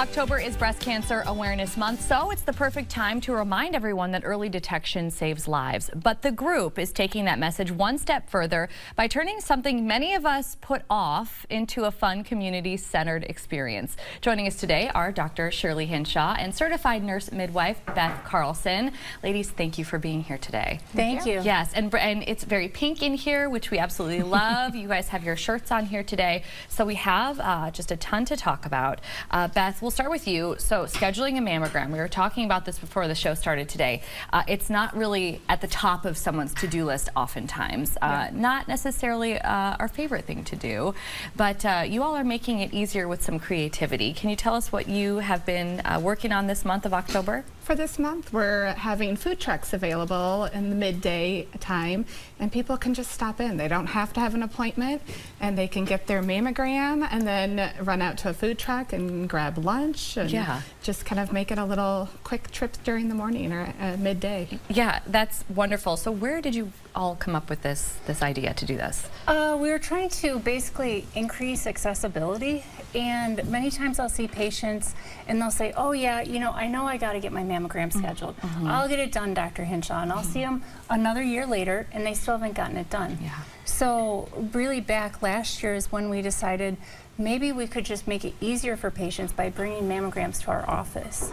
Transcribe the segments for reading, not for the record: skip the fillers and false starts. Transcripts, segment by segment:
October is Breast Cancer Awareness Month, so it's the perfect time to remind everyone that early detection saves lives. But the group is taking that message one step further by turning something many of us put off into a fun, community-centered experience. Joining us today are Dr. Shirley Hinshaw and certified nurse midwife Beth Carlson. Ladies, thank you for being here today. Thank you. Yes, and it's very pink in here, which we absolutely love. You guys have your shirts on here today, so we have just a ton to talk about. Beth, we'll start with you. So scheduling a mammogram, we were talking about this before the show started today. It's not really at the top of someone's to-do list oftentimes. Not necessarily our favorite thing to do, but you all are making it easier with some creativity. Can you tell us what you have been working on this month of October? For this month, we're having food trucks available in the midday time, and people can just stop in. They don't have to have an appointment, and they can get their mammogram and then run out to a food truck and grab lunch and just kind of make it a little quick trip during the morning or midday. Yeah, that's wonderful. So where did you all come up with this idea to do this? We were trying to basically increase accessibility, and many times I'll see patients and they'll say, oh yeah, you know I got to get my mammogram scheduled. I'll get it done, Dr. Hinshaw, and I'll see them another year later and they still haven't gotten it done. So really back last year is when we decided maybe we could just make it easier for patients by bringing mammograms to our office.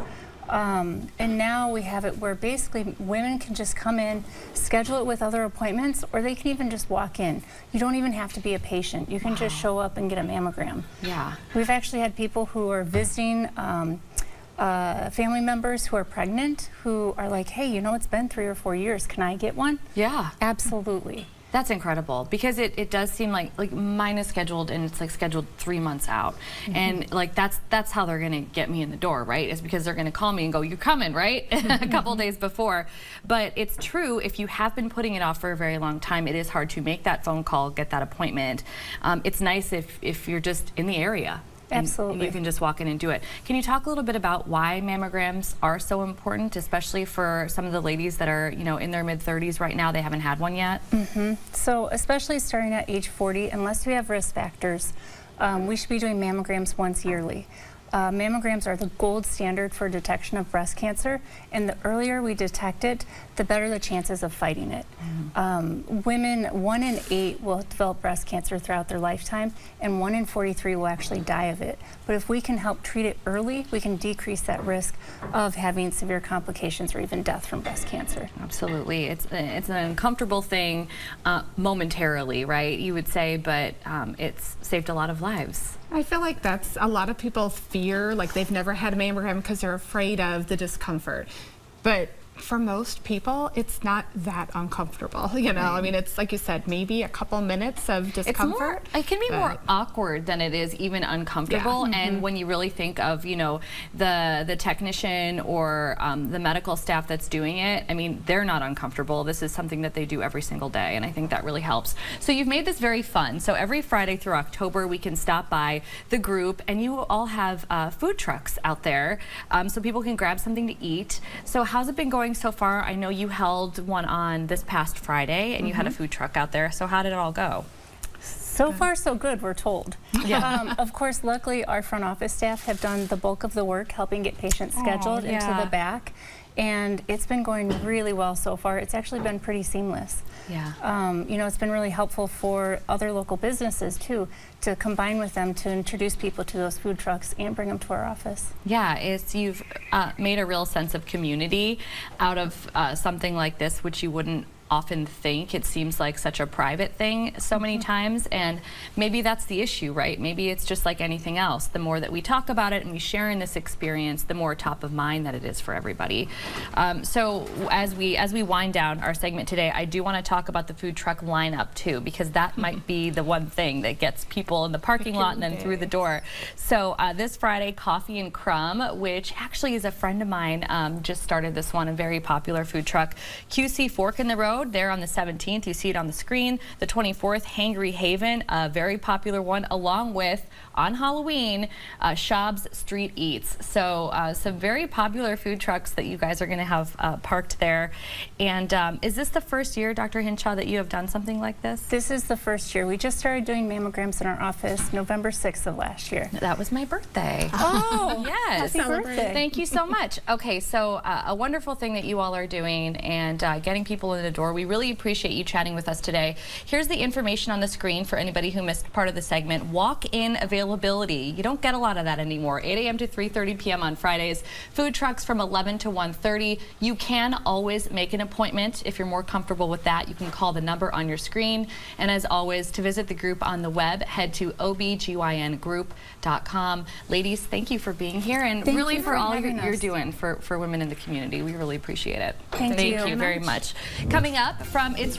And now we have it where basically women can just come in, schedule it with other appointments, or they can even just walk in. You don't even have to be a patient. You can just show up and get a mammogram. We've actually had people who are visiting family members who are pregnant who are like, hey, you know, it's been 3 or 4 years. Can I get one? Absolutely. That's incredible, because it does seem like mine is scheduled, and it's like scheduled 3 months out, and like that's how they're gonna get me in the door, right? Is because they're gonna call me and go, you're coming, right? A couple days before. But it's true, if you have been putting it off for a very long time, it is hard to make that phone call, get that appointment. It's nice if you're just in the area. Absolutely. And you can just walk in and do it. Can you talk a little bit about why mammograms are so important, especially for some of the ladies that are, you know, in their mid-30s right now, they haven't had one yet? So especially starting at age 40, unless we have risk factors, we should be doing mammograms once yearly. Mammograms are the gold standard for detection of breast cancer, and the earlier we detect it, the better the chances of fighting it. Women, 1 in 8 will develop breast cancer throughout their lifetime, and 1 in 43 will actually die of it. But if we can help treat it early, we can decrease that risk of having severe complications or even death from breast cancer. Absolutely. It's an uncomfortable thing momentarily, right, you would say, but it's saved a lot of lives. I feel like that's a lot of people's fear, like they've never had a mammogram because they're afraid of the discomfort. But for most people, it's not that uncomfortable, you know? I mean, it's like you said, maybe a couple minutes of discomfort. It can be more awkward than it is even uncomfortable. And when you really think of, you know, the technician or the medical staff that's doing it, I mean, they're not uncomfortable. This is something that they do every single day, and I think that really helps. So you've made this very fun. So every Friday through October, we can stop by the group, and you all have food trucks out there, so people can grab something to eat. So how's it been going so far? I know you held one on this past Friday, and you had a food truck out there. So how did it all go? So far, so good, we're told. Of course, luckily, our front office staff have done the bulk of the work, helping get patients scheduled into the back. And it's been going really well so far. It's actually been pretty seamless. You know, it's been really helpful for other local businesses too, to combine with them to introduce people to those food trucks and bring them to our office. You've made a real sense of community out of something like this, which you wouldn't often think. It seems like such a private thing so many times, and maybe that's the issue, right? Maybe it's just like anything else. The more that we talk about it and we share in this experience, the more top of mind that it is for everybody. So as we wind down our segment today, I do want to talk about the food truck lineup too, because that might be the one thing that gets people in the parking lot and then through the door. So this Friday, Coffee and Crumb, which actually is a friend of mine, just started this one, a very popular food truck. QC Fork in the Road, there on the 17th. You see it on the screen. The 24th, Hangry Haven, a very popular one, along with, on Halloween, Schaub's Street Eats. So some very popular food trucks that you guys are going to have parked there. And is this the first year, Dr. Hinshaw, that you have done something like this? This is the first year. We just started doing mammograms in our office November 6th of last year. That was my birthday. Oh, yes. Yes. Happy birthday. Thank you so much. Okay, so a wonderful thing that you all are doing and getting people in the door. We really appreciate you chatting with us today. Here's the information on the screen for anybody who missed part of the segment. Walk-in availability. You don't get a lot of that anymore. 8 a.m. to 3:30 p.m. on Fridays. Food trucks from 11 to 1:30. You can always make an appointment if you're more comfortable with that. You can call the number on your screen. And as always, to visit the group on the web, head to obgyngroup.com. Ladies, thank you for being here and Thank really you for for all having you're us. doing for women in the community. We really appreciate it. Thank you very much. Coming up from It's